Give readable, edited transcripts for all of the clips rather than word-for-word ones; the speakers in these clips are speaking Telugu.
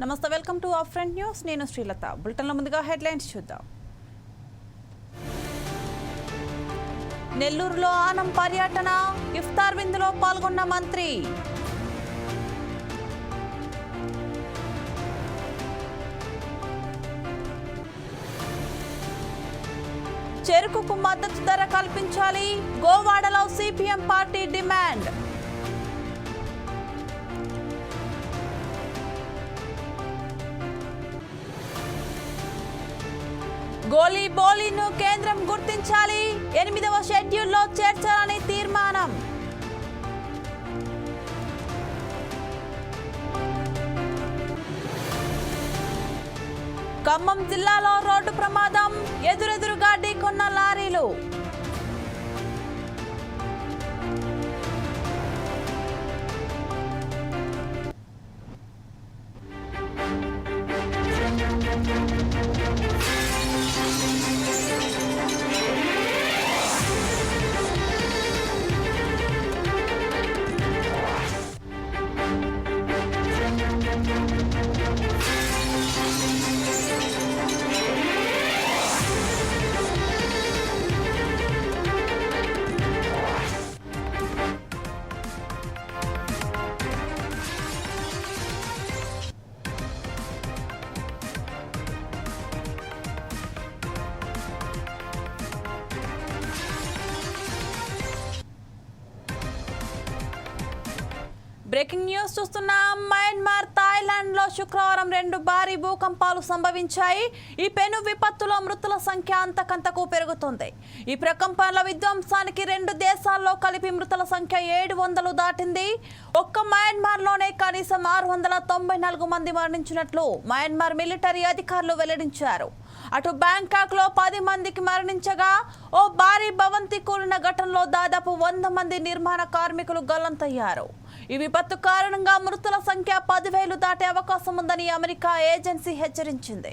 నమస్తే, welcome to our front news. నేను శ్రీలత. బులెటిన్లో ముందుగా హెడ్లైన్స్ చూద్దాం. నెల్లూరులో ఆనం పర్యటన, ఇఫ్తార్ విందులో పాల్గొన్న మంత్రి. చెరుకుకు మద్దతు ధర కల్పించాలి, గోవాడలో సిపిఎం పార్టీ డిమాండ్. గోలీ బోలీను కేంద్రం గుర్తించాలి, 8వ షెడ్యూల్లో చేర్చాలని తీర్మానం. ఖమ్మం జిల్లాలో రోడ్డు ప్రమాదం, ఎదురెదురుగా ఢీకొన్న లారీలు. బ్రేకింగ్ న్యూస్ చూస్తున్నాం. మయన్మార్, థాయిలాండ్ లో శుక్రవారం 2 భారీ భూకంపాలు సంభవించాయి. ఈ పెను విపత్తులో మృతుల సంఖ్య అంతకంతకు పెరుగుతోంది. ఈ ప్రకంపనల విధ్వంసానికి 2 దేశాల్లో కలిపి మృతుల సంఖ్య 700 దాటింది. ఒక్క మయన్మార్ లోనే కనీసం 694 మంది మరణించినట్లు మయన్మార్ మిలిటరీ అధికారులు వెల్లడించారు. అటు బ్యాంకాక్ లో 10 మందికి మరణించగా, ఓ భారీ భవంతి కూలిన ఘటనలో దాదాపు 100 మంది నిర్మాణ కార్మికులు గల్లంతయ్యారు. ఈ విపత్తు కారణంగా మృతుల సంఖ్య 10,000 దాటే అవకాశం ఉందని అమెరికా ఏజెన్సీ హెచ్చరించింది.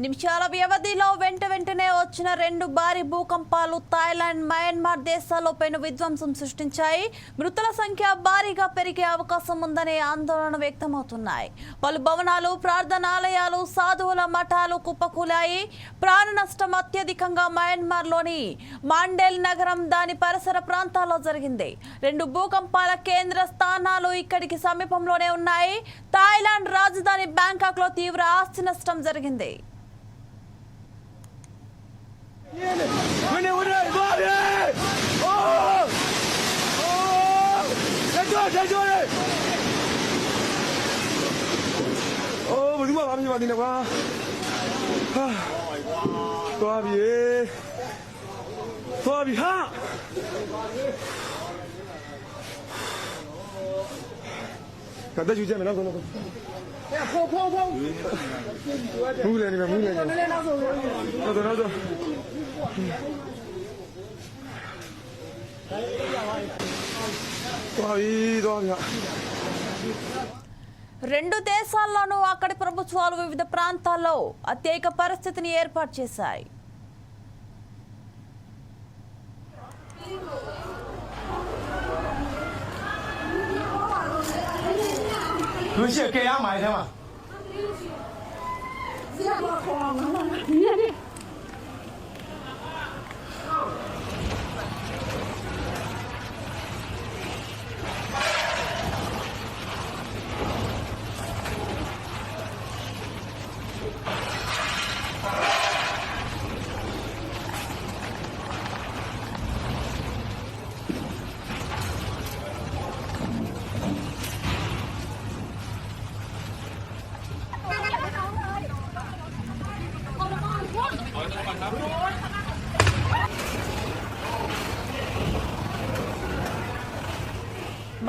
నిమిషాల వ్యవధిలో వెంటనే వచ్చిన 2 భారీ భూకంపాలు థాయిలాండ్, మయన్మార్ దేశాల్లో పెను విధ్వంసం సృష్టించాయి. మృతుల సంఖ్య భారీగా పెరిగే అవకాశం ఉందనే ఆందోళన వ్యక్తమవుతున్నాయి. పలు భవనాలు, ప్రార్థనాలయాలు, సాధువుల మఠాలు కుప్పకూలాయి. ప్రాణ నష్టం అత్యధికంగా మయన్మార్లోని మాండేల్ నగరం, దాని పరిసర ప్రాంతాల్లో జరిగింది. 2 భూకంపాల కేంద్ర స్థానాలు ఇక్కడికి సమీపంలోనే ఉన్నాయి. థాయిలాండ్ రాజధాని బ్యాంకాక్ లో తీవ్ర ఆస్తి నష్టం జరిగింది. రెండు దేశాల్లోనూ అక్కడి ప్రభుత్వాలు వివిధ ప్రాంతాల్లో అత్యయిక పరిస్థితిని ఏర్పాటు చేశాయి.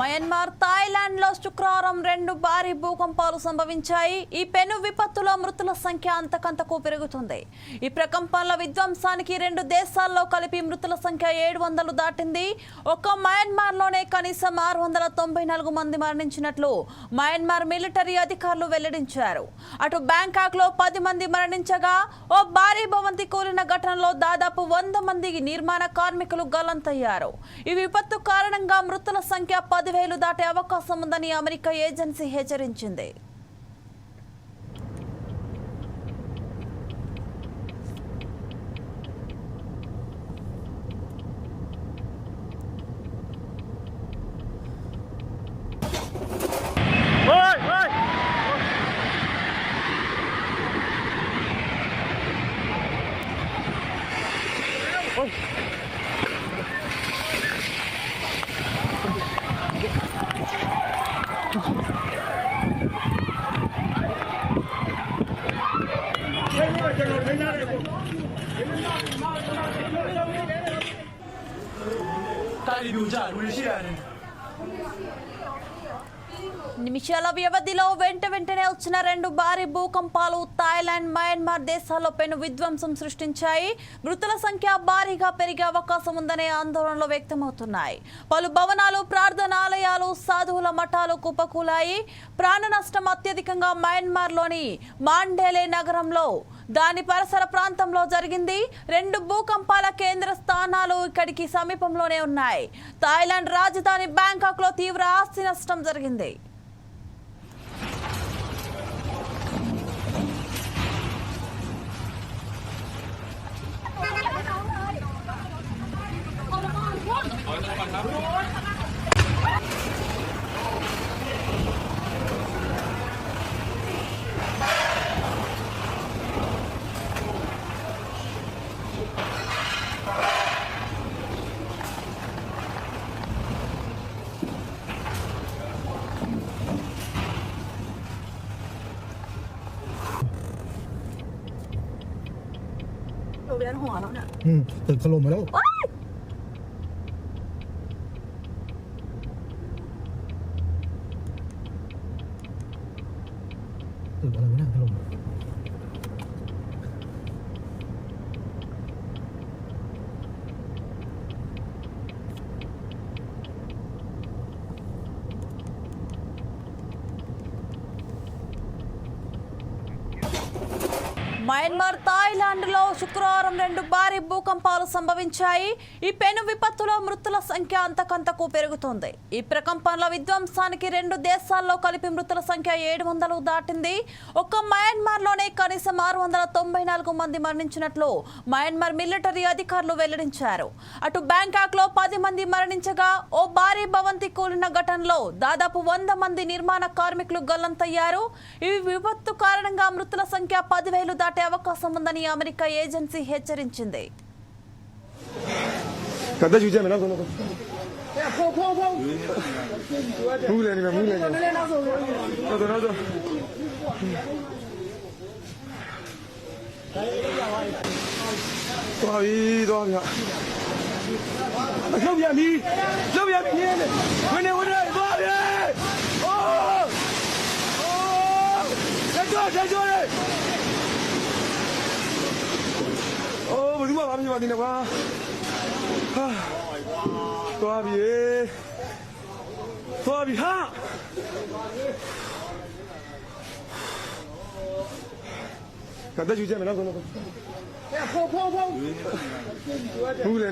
మయన్మార్ థాయిలాండ్లో శుక్రవారం 2 భారీ భూకంపాలు సంభవించాయి. ఈ పెను విపత్తులో మృతుల సంఖ్య అంతకంతకు పెరుగుతుంది. ఈ ప్రకంపనల విధ్వంసానికి 2 దేశాల్లో కలిపి మృతుల సంఖ్య 700 దాటింది. ఒక్క మయన్మార్లోనే కనీసం 694 మంది మరణించినట్లు మయన్మార్ మిలిటరీ అధికారులు వెల్లడించారు. అటు బ్యాంకాక్లో 10 మంది మరణించగా ఓ భారీ భవంతి కూలిన ఘటనలో దాదాపు 100 మంది నిర్మాణ కార్మికులు గల్లంతయ్యారు. ఈ విపత్తు కారణంగా మృతుల సంఖ్య 10,000 దాటే అవకాశం ఉందని అమెరికా ఏజెన్సీ హెచ్చరించింది. నిమిషాల వ్యవధిలో వెంటనే వచ్చిన 2 భారీ భూకంపాలు థాయిలాండ్, మయన్మార్ దేశాల్లో పెను విధ్వంసం సృష్టించాయి. మృతుల సంఖ్య భారీగా పెరిగే అవకాశం ఉందనే ఆందోళనలు వ్యక్తమవుతున్నాయి. పలు భవనాలు, ప్రార్థనాలయాలు, సాధువుల మఠాలు కుప్పకూలాయి. ప్రాణ నష్టం అత్యధికంగా మయన్మార్లోని మాండేలే నగరంలో, దాని పరిసర ప్రాంతంలో జరిగింది. 2 భూకంపాల కేంద్ర స్థానాలు ఇక్కడికి సమీపంలోనే ఉన్నాయి. థాయిలాండ్ రాజధాని బ్యాంకాక్ లో తీవ్ర ఆస్తి నష్టం జరిగింది.ตึกถล่มไปแล้วตึกอะไรวะเนี่ยถล่มమయన్మార్ థాయిలాండ్లో శుక్రవారం 2 భారీ భూకంపాలు సంభవించాయి. ఈ పెను విపత్తులో మృతుల సంఖ్య అంతకంతకు పెరుగుతోంది. ఈ ప్రకంపనల విధ్వంసానికి 2 దేశాల్లో కలిపి మృతుల సంఖ్య 700 దాటింది. ఒక్క మయన్మార్లోనే కనీసం 694 మంది మరణించినట్లు మయన్మార్ మిలిటరీ అధికారులు వెల్లడించారు. అటు బ్యాంకాక్లో 10 మంది మరణించగా ఓ భారీ భవంతి కూలిన ఘటనలో దాదాపు 100 మంది నిర్మాణ కార్మికులు గల్లంతయ్యారు. ఈ విపత్తు కారణంగా మృతుల సంఖ్య 10,000 దాటే అవకాశం ఉందని అమెరికా ఏజెన్సీ హెచ్చరించింది. 갖다 주지 않나 그거. 야, 포.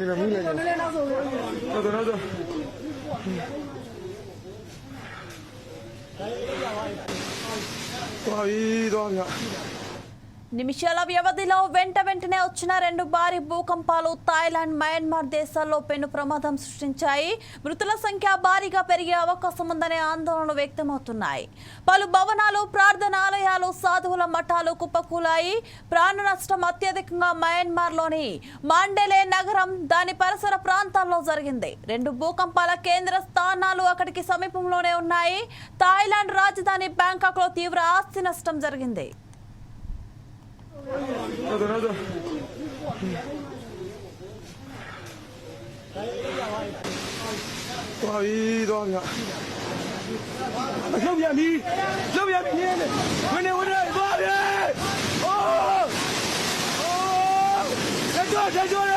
물레니까. 나도. 도와비야. నిమిషాల వ్యవధిలో వెంటనే వచ్చిన 2 భారీ భూకంపాలు థాయిలాండ్, మయన్మార్ దేశాల్లో పెను ప్రమాదం సృష్టించాయి. మృతుల సంఖ్య భారీగా పెరిగే అవకాశం ఉందనే ఆందోళనలు వ్యక్తమవుతున్నాయి. పలు భవనాలు, ప్రార్థనాలయాలు, సాధువుల మఠాలు కుప్పకూలాయి. ప్రాణ నష్టం అత్యధికంగా మయన్మార్లోని మాండేలే నగరం, దాని పరిసర ప్రాంతాల్లో జరిగింది. 2 భూకంపాల కేంద్ర స్థానాలు అక్కడికి సమీపంలోనే ఉన్నాయి. థాయిలాండ్ రాజధాని బ్యాంకాక్ లో తీవ్ర ఆస్తి నష్టం జరిగింది. 나도. 多少一多少米？右边皮，右边皮，回来，多少米？哦，再做嘞！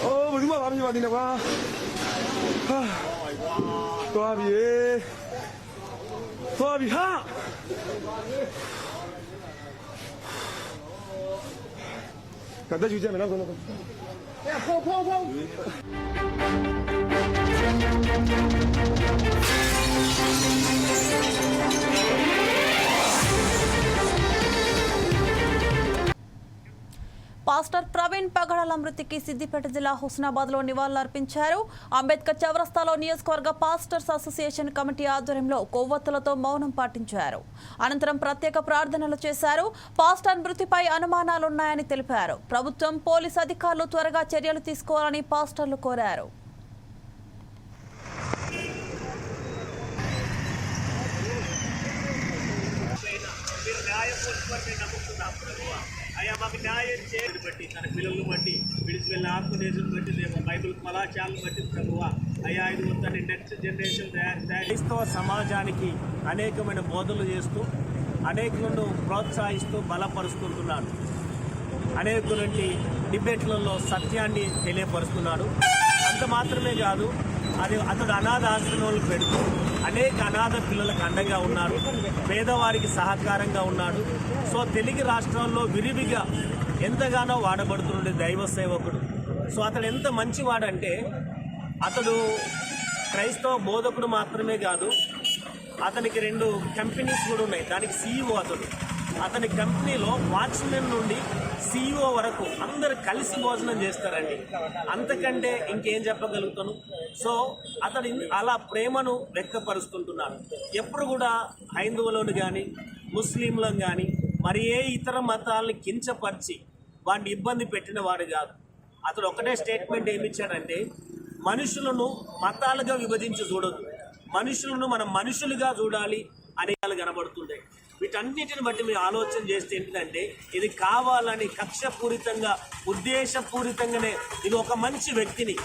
哦，我他妈把你把你那个啊，多少米？多少米哈？赶快去见面那个。哎呀，跑！పాస్టర్ ప్రవీణ్ పగడాల మృతికి సిద్దిపేట జిల్లా హుస్నాబాద్ లో నివాళులర్పించారు. అంబేద్కర్ చౌరస్తాలో నియోజకవర్గ పాస్టర్స్ అసోసియేషన్ కమిటీ ఆధ్వర్యంలో కొవ్వొత్తులతో మౌనం పాటించారు. అనంతరం ప్రత్యేక ప్రార్థనలు చేశారు. పాస్టర్ మృతిపై అనుమానాలున్నాయని తెలిపారు. ప్రభుత్వం, పోలీసు అధికారులు త్వరగా చర్యలు తీసుకోవాలని పాస్టర్లు కోరారు. అయ్యా మాకు న్యాయం చేయని బట్టి తన పిల్లలను బట్టి విడిచి వెళ్ళిన ఆత్మదేశం బట్టి బైబిల్ కళాశాలను బట్టి ప్రభువా అయ్యా ఇది మొత్తాన్ని నెక్స్ట్ జనరేషన్ క్రైస్తవ సమాజానికి అనేకమైన బోధనలు చేస్తూ అనేకులను ప్రోత్సహిస్తూ బలపరుస్తుంటున్నాడు. అనేకులంటి డిబేట్లలో సత్యాన్ని తెలియపరుస్తున్నాడు. అంత మాత్రమే కాదు, అతడు అనాథ ఆశ్రమాలు పెడుతూ అనేక అనాథ పిల్లలకు అండగా ఉన్నాడు. పేదవారికి సహకారంగా ఉన్నాడు. సో తెలుగు రాష్ట్రాల్లో విరివిగా ఎంతగానో వాడబడుతుండే దైవ సేవకుడు. సో అతడు ఎంత మంచివాడంటే అతడు క్రైస్తవ బోధకుడు మాత్రమే కాదు, అతనికి 2 కంపెనీస్ కూడా ఉన్నాయి. దానికి CEO అతని కంపెనీలో వాచ్మెన్ నుండి CEO వరకు అందరు కలిసి భోజనం చేస్తారండి. అంతకంటే ఇంకేం చెప్పగలుగుతాను. సో అతడు అలా ప్రేమను వ్యక్తపరుస్తుంటున్నాడు. ఎప్పుడు కూడా హైందవులను కానీ ముస్లింలను కానీ మరి ఏ ఇతర మతాలని కించపరిచి వాడిని ఇబ్బంది పెట్టిన వాడు కాదు. అతడు ఒకటే స్టేట్మెంట్ ఏమిచ్చాడంటే మనుషులను మతాలుగా విభజించి చూడొద్దు, మనుషులను మనం మనుషులుగా చూడాలి అని కనబడుతుంటాయి. వీటన్నిటిని బట్టి మీరు ఆలోచన చేస్తే ఏంటంటే ఇది కావాలని కక్షపూరితంగా ఉద్దేశపూరితంగానే ఇది ఒక మంచి వ్యక్తిని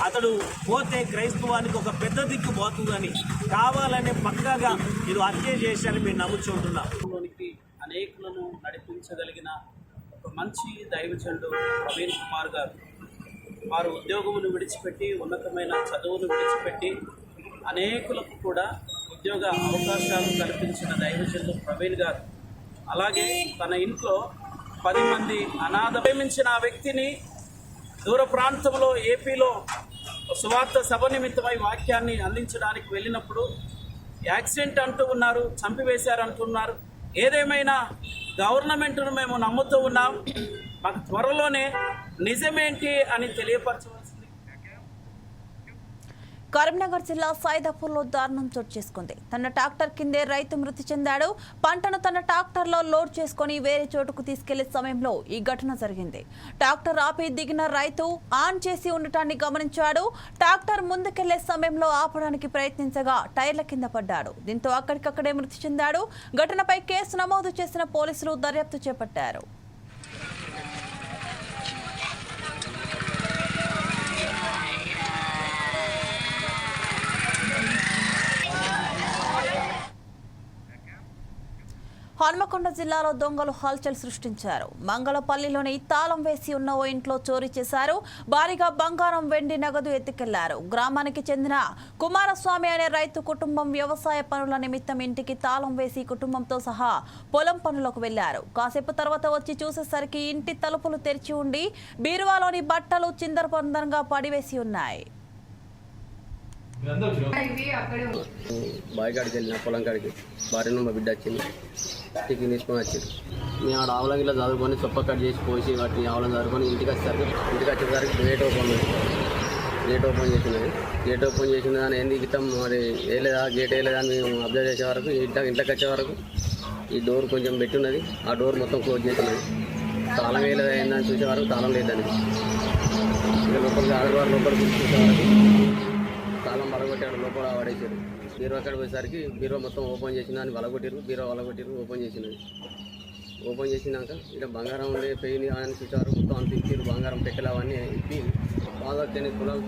అతడు పోతే క్రైస్తవానికి ఒక పెద్ద దిక్కు పోతుందని కావాలనే పక్కాగా ఇది హత్య చేశారని మీరు నమ్ముచుంటున్నారు. అనేకులను నడిపించగలిగిన ఒక మంచి దైవజనుడు ప్రవీణ్ కుమార్ గారు. వారు ఉద్యోగమును విడిచిపెట్టి ఉన్నతమైన చదువును విడిచిపెట్టి అనేకులకు కూడా ఉద్యోగ అవకాశాలు కల్పించిన దైవజనుడు ప్రవీణ్ గారు. అలాగే తన ఇంట్లో 10 మంది అనాథ ప్రేమించిన ఆ వ్యక్తిని దూర ప్రాంతంలో ఏపీలో సువార్త సభ నిమిత్తమై వాక్యాన్ని అందించడానికి వెళ్ళినప్పుడు యాక్సిడెంట్ అంటూ ఉన్నారు, చంపివేశారంటున్నారు. ఏదేమైనా గవర్నమెంట్ను మేము నమ్ముతూ ఉన్నాం. మాకు త్వరలోనే నిజమేంటి అని తెలియపరచవలసింది. కరీంనగర్ జిల్లా సైదాపూర్లో దారుణం చోటు చేసుకుంది. తన ట్రాక్టర్ కిందే రైతు మృతి చెందాడు. పంటను తన ట్రాక్టర్లో లోడ్ చేసుకుని వేరే చోటుకు తీసుకెళ్లే సమయంలో ఈ ఘటన జరిగింది. ట్రాక్టర్ ఆపి దిగిన రైతు ఆన్ చేసి ఉండటాన్ని గమనించాడు. ట్రాక్టర్ ముందుకెళ్లే సమయంలో ఆపడానికి ప్రయత్నించగా టైర్ల కింద పడ్డాడు. దీంతో అక్కడికక్కడే మృతి చెందాడు. ఘటనపై కేసు నమోదు చేసిన పోలీసులు దర్యాప్తు చేపట్టారు. హన్మకొండ జిల్లాలో దొంగలు హల్చల్ సృష్టించారు. మంగళపల్లిలోని తాళం వేసి ఉన్న ఓ ఇంట్లో చోరీ చేశారు. భారీగా బంగారం, వెండి, నగదు ఎత్తుకెళ్లారు. గ్రామానికి చెందిన కుమారస్వామి అనే రైతు కుటుంబం వ్యవసాయ పనుల నిమిత్తం ఇంటికి తాళం వేసి కుటుంబంతో సహా పొలం పనులకు వెళ్లారు. కాసేపు తర్వాత వచ్చి చూసేసరికి ఇంటి తలుపులు తెరిచి ఉండి బీరువాలోని బట్టలు చిందరపందరంగా పడివేసి ఉన్నాయి. బావి కాడికి వెళ్ళిన పొలం కాడికి భార్యను మా బిడ్డ వచ్చింది, టిఫిన్ తీసుకొని వచ్చింది. మేము ఆడ ఆవులం ఇలా చదువుకొని చొప్ప కట్ చేసి పోసి వాటిని ఆవులం చదువుకొని ఇంటికి వచ్చేసరికి గేట్ ఓపెన్ చేసినది. గేట్ ఓపెన్ చేసిన దాన్ని ఏంది గిట్టం మరి వేయలేదా, గేట్ వేయలేదా అని మేము అబ్జర్వ్ చేసే వరకు ఇంట్లోకి వచ్చే వరకు ఈ డోర్ కొంచెం పెట్టి ఉన్నది. ఆ డోర్ మొత్తం క్లోజ్ చేసినది. తాళం వేయలేదా ఏందని చూసే వరకు తాళం లేదని ఇంకా లోపలికి ఆడవారు లోపలికి చూసే వరకు తాళం బలగొట్టాడు, లోపల పడేసారు. బీరువా అక్కడ పోయేసరికి బీరువా మొత్తం ఓపెన్ చేసిన దాన్ని బలగొట్టారు, బీరువా ఓపెన్ చేసినది. ఓపెన్ చేసినాక ఇక్కడ బంగారం ఉండే పెయిన్ అని చూసారు, మొత్తం అంత ఇచ్చారు, బంగారం పెట్టెలు అవన్నీ ఇప్పి బాగా తిని కులాలు.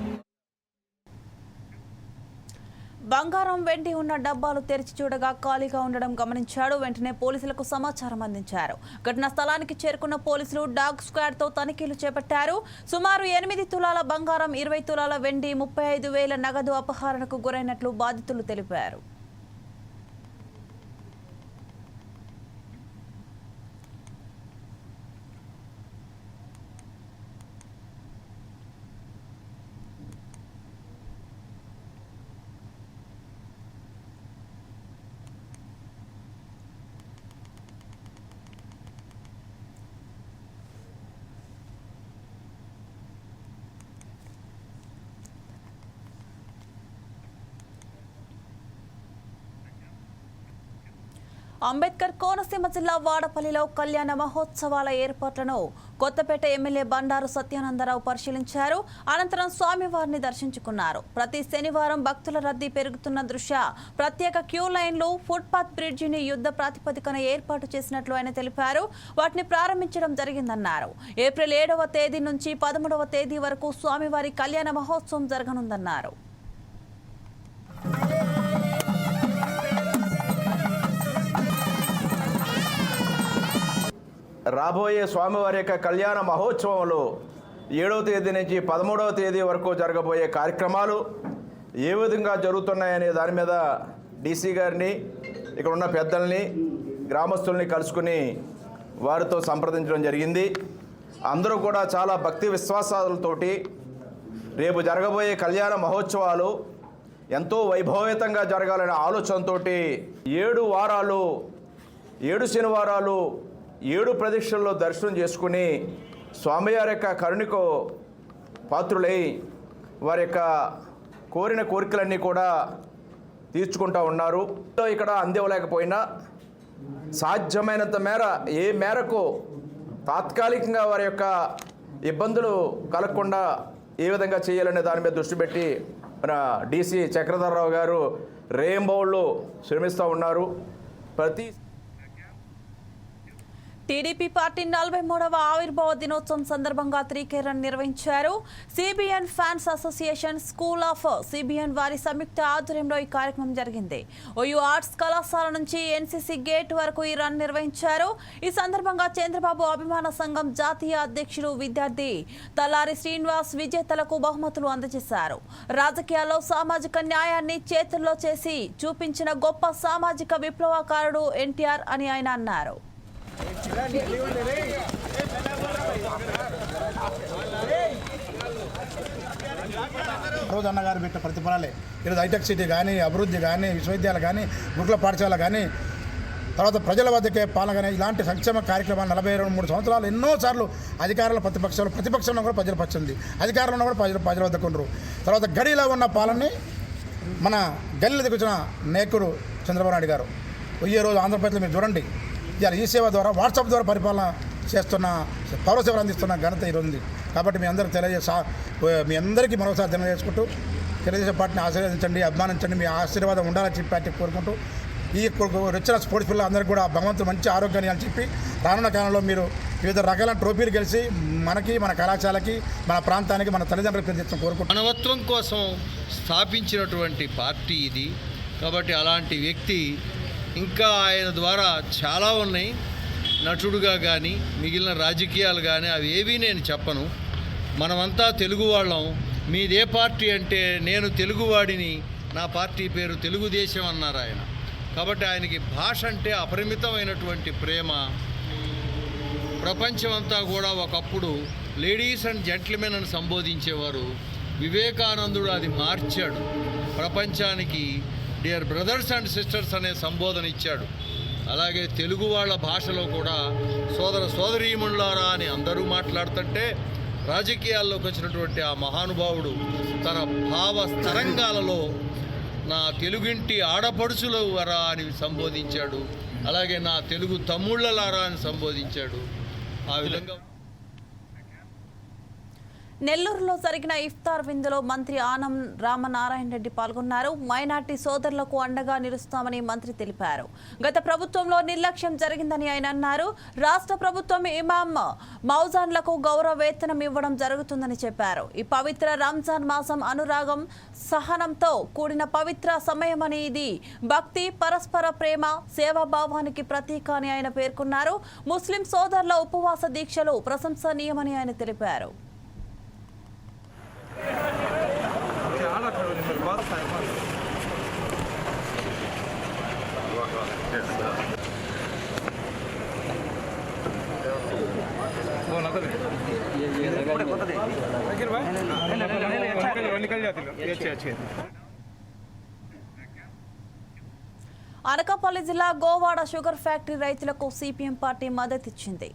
బంగారం వెండి ఉన్న డబ్బాలు తెరిచి చూడగా ఖాళీగా ఉండడం గమనించాడు. వెంటనే పోలీసులకు సమాచారం అందించారు. ఘటనా స్థలానికి చేరుకున్న పోలీసులు డాగ్ స్క్వాడ్ తో తనిఖీలు చేపట్టారు. సుమారు 8 తులాల బంగారం, 20 తులాల వెండి, 35,000 నగదు అపహరణకు గురైనట్లు బాధితులు తెలిపారు. అంబేద్కర్ కోనసీమ జిల్లా వాడపల్లిలో కళ్యాణ మహోత్సవాల ఏర్పాట్లను కొత్తపేట ఎమ్మెల్యే బండారు సత్యానందరావు పరిశీలించారు. అనంతరం స్వామివారిని దర్శించుకున్నారు. ప్రతి శనివారం భక్తుల రద్దీ పెరుగుతున్న దృష్ట్యా ప్రత్యేక క్యూ లైన్లు, ఫుట్పాత్ బ్రిడ్జిని యుద్ధ ప్రాతిపదికన ఏర్పాటు చేసినట్లు ఆయన తెలిపారు. వాటిని ప్రారంభించడం జరిగిందన్నారు. ఏప్రిల్ 7వ తేదీ నుంచి 13వ తేదీ వరకు స్వామివారి కళ్యాణ మహోత్సవం జరగనుందన్నారు. రాబోయే స్వామివారి యొక్క కళ్యాణ మహోత్సవంలో 7వ తేదీ నుంచి 13వ తేదీ వరకు జరగబోయే కార్యక్రమాలు ఏ విధంగా జరుగుతున్నాయనే దాని మీద డీసీ గారిని, ఇక్కడ ఉన్న పెద్దల్ని, గ్రామస్తుల్ని కలుసుకుని వారితో సంప్రదించడం జరిగింది. అందరూ కూడా చాలా భక్తి విశ్వాసాలతోటి రేపు జరగబోయే కళ్యాణ మహోత్సవాలు ఎంతో వైభవయుతంగా జరగాలనే ఆలోచనతో 7 వారాలు, 7 శనివారాలు, 7 ప్రదక్షిణల్లో దర్శనం చేసుకుని స్వామివారి యొక్క కరుణకు పాత్రులై వారి యొక్క కోరిన కోరికలన్నీ కూడా తీర్చుకుంటూ ఉన్నారు. ఇక్కడ అందివ్వలేకపోయినా సాధ్యమైనంత మేర ఏ మేరకు తాత్కాలికంగా వారి యొక్క ఇబ్బందులు కలగకుండా ఏ విధంగా చేయాలనే దాని మీద దృష్టి పెట్టి మన డీసీ చక్రధర్రావు గారు రేంబౌళ్ళు శ్రమిస్తూ ఉన్నారు. ప్రతి టీడీపీ పార్టీ 43వ ఆవిర్భావ దినోత్సవం సందర్భంగా 3K రన్ నిర్వహించారు. CBN fans association, school of CBN వారి సంయుక్త ఆధ్వర్యంలో ఈ కార్యక్రమం జరిగింది. ఓయూ ఆర్ట్స్ కళాశాల నుంచి ఎన్సీసీ గేట్ వరకు ఈ రన్ నిర్వహించారు. ఈ సందర్భంగా చంద్రబాబు అభిమాన సంఘం జాతీయ అధ్యక్షులు, విద్యార్థి తలారి శ్రీనివాస్ విజేతలకు బహుమతులు అందజేశారు. రాజకీయాల్లో సామాజిక న్యాయాన్ని చేతుల్లో చేసి చూపించిన గొప్ప సామాజిక విప్లవకారుడు ఎన్టీఆర్ అని ఆయన అన్నారు. రోజు అన్నగారు పెట్టిన ప్రతిఫలాలే ఈరోజు హైటెక్ సిటీ కానీ, అభివృద్ధి కానీ, విశ్వవిద్యాలయాలు కానీ, గురుకుల పాఠశాల కానీ, తర్వాత ప్రజల వద్దకే పాలన కానీ, ఇలాంటి సంక్షేమ కార్యక్రమాలు 43 సంవత్సరాలు ఎన్నోసార్లు అధికారుల ప్రతిపక్షంలో కూడా ప్రజల పక్షం ఉంది, అధికారంలో కూడా ప్రజల వద్దకు ఉండరు. తర్వాత గడిలో ఉన్న పాలనని మన గల్లీల దగ్గర వచ్చిన నేకుడు చంద్రబాబు నాయుడు గారు ఈ రోజు ఆంధ్రప్రదేశ్లో మీరు చూడండి, ఇవాళ ఈ సేవ ద్వారా, వాట్సాప్ ద్వారా పరిపాలన చేస్తున్న, పౌర సేవలు అందిస్తున్న ఘనత ఈరోజు ఉంది. కాబట్టి మీ అందరికీ మరోసారి తెలియజేసుకుంటూ తెలుగుదేశం పార్టీని ఆశీర్వదించండి, అభిమానించండి, మీ ఆశీర్వాదం ఉండాలని చెప్పి పార్టీ కోరుకుంటూ ఈ వచ్చిన స్పోర్ట్స్ పిల్లలు అందరికీ కూడా భగవంతుడు మంచి ఆరోగ్యాన్ని అని చెప్పి రానున్న కాలంలో మీరు వివిధ రకాల ట్రోఫీలు గెలిచి మనకి, మన కళాశాలకి, మన ప్రాంతానికి, మన తల్లిదండ్రులకు తెచ్చడం కోరుకుంటున్నాం. మానవత్వం కోసం స్థాపించినటువంటి పార్టీ ఇది. కాబట్టి అలాంటి వ్యక్తి ఇంకా ఆయన ద్వారా చాలా ఉన్నాయి. నటుడుగా కానీ, మిగిలిన రాజకీయాలు కానీ అవి ఏవీ నేను చెప్పను. మనమంతా తెలుగు వాళ్ళం. మీదే పార్టీ అంటే నేను తెలుగువాడిని, నా పార్టీ పేరు తెలుగుదేశం అన్నారు ఆయన. కాబట్టి ఆయనకి భాష అంటే అపరిమితమైనటువంటి ప్రేమ. ప్రపంచమంతా కూడా ఒకప్పుడు లేడీస్ అండ్ జెంట్మెన్ అని సంబోధించేవారు. వివేకానందుడు అది మార్చాడు. ప్రపంచానికి డియర్ బ్రదర్స్ అండ్ సిస్టర్స్ అనే సంబోధన ఇచ్చాడు. అలాగే తెలుగు వాళ్ళ భాషలో కూడా సోదర సోదరీమణులారా అని అందరూ మాట్లాడుతుంటే రాజకీయాల్లోకి వచ్చినటువంటి ఆ మహానుభావుడు తన భావ తరంగాలలో నా తెలుగింటి ఆడపడుచులరా అని సంబోధించాడు. అలాగే నా తెలుగు తమ్ముళ్ళలారా అని సంబోధించాడు. ఆ విధంగా నెల్లూరులో జరిగిన ఇఫ్తార్ విందులో మంత్రి ఆనం రామనారాయణ రెడ్డి పాల్గొన్నారు. మైనార్టీ సోదరులకు అండగా నిలుస్తామని మంత్రి తెలిపారు. గత ప్రభుత్వంలో నిర్లక్ష్యం జరిగిందని ఆయన అన్నారు. రాష్ట్ర ప్రభుత్వం ఇమాం మౌజాన్లకు గౌరవ వేతనం ఇవ్వడం జరుగుతుందని చెప్పారు. ఈ పవిత్ర రంజాన్ మాసం అనురాగం, సహనంతో కూడిన పవిత్ర సమయమని, ఇది భక్తి, పరస్పర ప్రేమ, సేవాభావానికి ప్రతీక అని ఆయన పేర్కొన్నారు. ముస్లిం సోదరుల ఉపవాస దీక్షలు ప్రశంసనీయమని ఆయన తెలిపారు. అనకాపల్లి జిల్లా గోవాడ షుగర్ ఫ్యాక్టరీ రైతులకు సిపిఎం పార్టీ మద్దతిచ్చింది.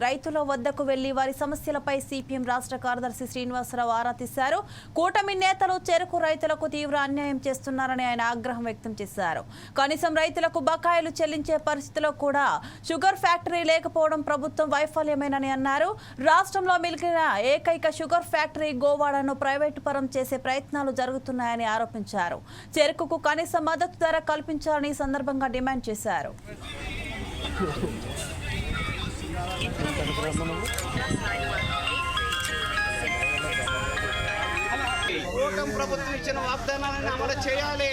రైతుల వద్దకు వెళ్లి వారి సమస్యలపై సిపిఎం రాష్ట్ర కార్యదర్శి శ్రీనివాసరావు ఆరా తీశారు. కూటమి నేతలు చెరకు రైతులకు తీవ్ర అన్యాయం చేస్తున్నారని ఆయన ఆగ్రహం వ్యక్తం చేశారు. కనీసం రైతులకు బకాయిలు చెల్లించే పరిస్థితిలో కూడా షుగర్ ఫ్యాక్టరీ లేకపోవడం ప్రభుత్వం వైఫల్యమేనని అన్నారు. రాష్ట్రంలో మిగిలిన ఏకైక షుగర్ ఫ్యాక్టరీ గోవాడను ప్రైవేటు పరం చేసే ప్రయత్నాలు జరుగుతున్నాయని ఆరోపించారు. చెరుకుకు కనీస మద్దతు ధర కల్పించాలని సందర్భంగా డిమాండ్ చేశారు. ప్రభుత్వం ఇచ్చిన వాగ్దానాలను అమలు చేయాలి.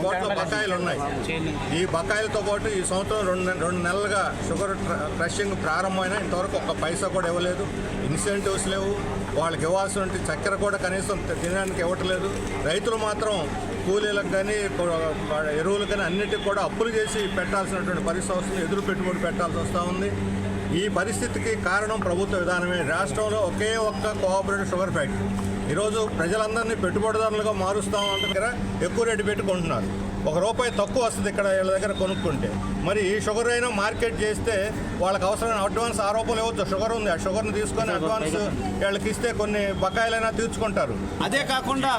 కోట్ల బకాయిలు ఉన్నాయి. ఈ బకాయిలతో పాటు ఈ సంవత్సరం రెండు నెలలుగా షుగర్ క్రషింగ్ ప్రారంభమైన ఇంతవరకు ఒక్క పైసా కూడా ఇవ్వలేదు. ఇన్సెంటివ్స్ లేవు. వాళ్ళకి ఇవ్వాల్సిన చక్కెర కూడా కనీసం తినడానికి ఇవ్వట్లేదు. రైతులు మాత్రం కూలీలకు కానీ ఎరువులకు కానీ అన్నిటికి కూడా అప్పులు చేసి పెట్టాల్సినటువంటి పరిస్థితి వస్తుంది. ఎదురు పెట్టుబడి పెట్టాల్సి వస్తూ ఉంది. ఈ పరిస్థితికి కారణం ప్రభుత్వ విధానమే. రాష్ట్రంలో ఒకే ఒక్క కోఆపరేటివ్ షుగర్ ఫ్యాక్టరీ ఈరోజు ప్రజలందరినీ పెట్టుబడిదారులుగా మారుస్తామంటే దగ్గర ఎక్కువ రేటు పెట్టుకుంటున్నారు. ₹1 తక్కువ వస్తుంది ఇక్కడ వీళ్ళ దగ్గర కొనుక్కుంటే. మరి ఈ షుగర్ అయినా మార్కెట్ చేస్తే వాళ్ళకి అవసరమైన అడ్వాన్స్ ఆరోపణలు ఇవ్వచ్చు. షుగర్ ఉంది, ఆ షుగర్ని తీసుకొని అడ్వాన్స్ వీళ్ళకి ఇస్తే కొన్ని బకాయిలైనా తీర్చుకుంటారు. అదే కాకుండా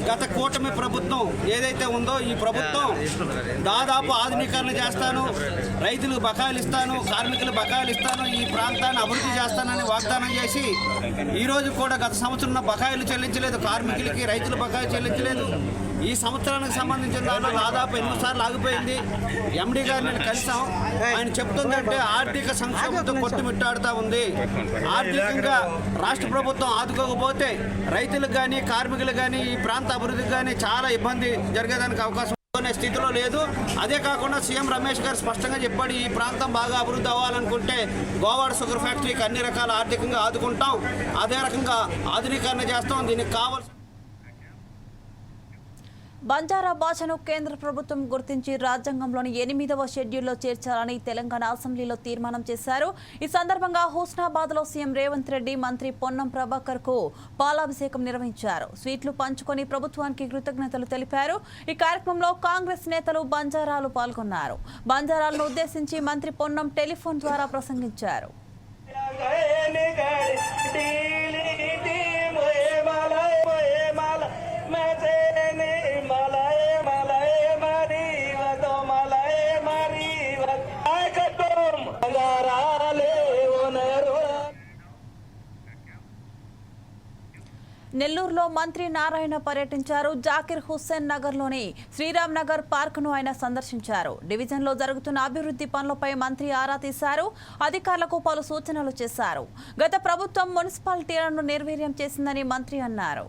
గత కూటమి ప్రభుత్వం ఏదైతే ఉందో ఈ ప్రభుత్వం దాదాపు ఆధునీకరణ చేస్తాను, రైతులకు బకాయిలు ఇస్తాను, కార్మికులు బకాయిలు ఇస్తాను, ఈ ప్రాంతాన్ని అభివృద్ధి చేస్తానని వాగ్దానం చేసి ఈరోజు కూడా గత సంవత్సరం బకాయిలు చెల్లించలేదు. కార్మికులకి రైతులు బకాయిలు చెల్లించలేదు. ఈ సంవత్సరానికి సంబంధించిన దాంట్లో దాదాపు 8 సార్లు ఆగిపోయింది. ఎండి గారిని కలిసాం. ఆయన చెప్తుందంటే ఆర్థిక సంక్షోభంతో కొట్టుమిట్టాడుతూ ఉంది. ఆర్థికంగా రాష్ట్ర ప్రభుత్వం ఆదుకోకపోతే రైతులకు కానీ కార్మికులకు కానీ ఈ ప్రాంత అభివృద్ధికి కానీ చాలా ఇబ్బంది జరిగేదానికి అవకాశం స్థితిలో లేదు. అదే కాకుండా సీఎం రమేష్ గారు స్పష్టంగా చెప్పాడు, ఈ ప్రాంతం బాగా అభివృద్ధి అవ్వాలనుకుంటే గోవాడ షుగర్ ఫ్యాక్టరీకి అన్ని రకాల ఆర్థికంగా ఆదుకుంటాం, అదే రకంగా ఆధునీకరణ చేస్తాం. దీనికి కావాల్సిన బంజారా భాషను కేంద్ర ప్రభుత్వం గుర్తించి రాజ్యాంగంలోని 8వ షెడ్యూల్లో చేర్చాలని తెలంగాణ అసెంబ్లీలో తీర్మానం చేశారు. ఈ సందర్భంగా హుస్నాబాద్లో సీఎం రేవంత్ రెడ్డి మంత్రి పొన్నం ప్రభాకర్ కు పాలాభిషేకం నిర్వహించారు. స్వీట్లు పంచుకొని ప్రభుత్వానికి కృతజ్ఞతలు తెలిపారు. ఈ కార్యక్రమంలో కాంగ్రెస్ నేతలు బంజారాలు పాల్గొన్నారు. బంజారాలను ఉద్దేశించి మంత్రి పొన్నం టెలిఫోన్ ద్వారా ప్రసంగించారు. నెల్లూరులో మంత్రి నారాయణ పర్యటించారు. జాకిర్ హుస్సేన్ నగర్లోని శ్రీరామ్ నగర్ పార్కును ఆయన సందర్శించారు. డివిజన్లో జరుగుతున్న అభివృద్ధి పనులపై మంత్రి ఆరా తీశారు. అధికారులకు పలు సూచనలు చేశారు. గత ప్రభుత్వం మున్సిపాలిటీలను నిర్వీర్యం చేసిందని మంత్రి అన్నారు.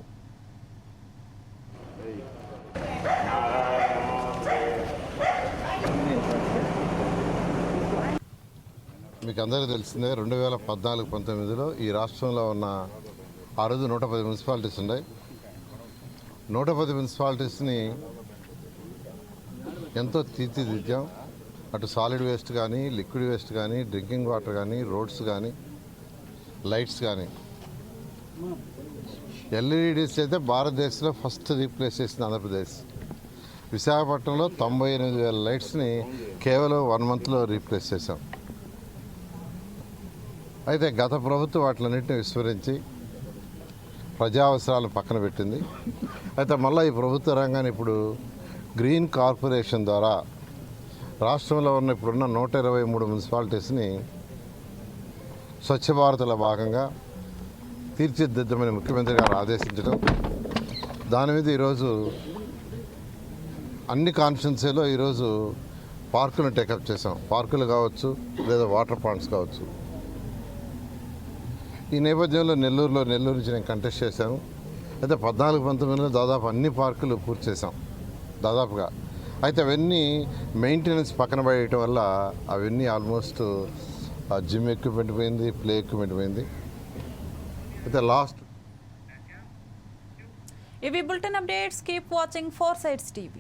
మీకు అందరికీ తెలిసిందే 2014-19లో ఈ రాష్ట్రంలో ఉన్న ఆ రోజు 110 మున్సిపాలిటీస్ ఉన్నాయి. 110 మున్సిపాలిటీస్ని ఎంతో తీర్చిదిద్దాం. అటు సాలిడ్ వేస్ట్ కానీ, లిక్విడ్ వేస్ట్ కానీ, డ్రింకింగ్ వాటర్ కానీ, రోడ్స్ కానీ, లైట్స్ కానీ. ఎల్ఈడీస్ అయితే భారతదేశంలో ఫస్ట్ రీప్లేస్ చేసింది ఆంధ్రప్రదేశ్. విశాఖపట్నంలో 98,000 లైట్స్ని కేవలం 1 మంత్లో రీప్లేస్ చేశాం. అయితే గత ప్రభుత్వం వాటిలన్నింటినీ విస్మరించి ప్రజా అవసరాలను పక్కన పెట్టింది. అయితే మళ్ళీ ఈ ప్రభుత్వ రంగాన్ని ఇప్పుడు గ్రీన్ కార్పొరేషన్ ద్వారా రాష్ట్రంలో ఉన్న ఇప్పుడున్న 123 మున్సిపాలిటీస్ని స్వచ్ఛ భారత్లో భాగంగా తీర్చిదిద్దమని ముఖ్యమంత్రి గారు ఆదేశించడం, దాని మీద ఈరోజు అన్ని కాన్స్టిట్యున్సీలో ఈరోజు పార్కులను టేకప్ చేసాం. పార్కులు కావచ్చు లేదా వాటర్ పాయింట్స్ కావచ్చు. ఈ నేపథ్యంలో నెల్లూరు నుంచి నేను కంటెస్ట్ చేశాను. అయితే 14-19లో దాదాపు అన్ని పార్కులు పూర్తి చేసాం దాదాపుగా. అయితే అవన్నీ మెయింటెనెన్స్ పక్కన పడేయటం వల్ల అవన్నీ ఆల్మోస్ట్ జిమ్ ఎక్విప్మెంట్ పోయింది, ప్లే ఎక్విప్మెంట్ పోయింది. అయితే లాస్ట్ ఇవి bulletin updates. Keep watching 4 Sides TV.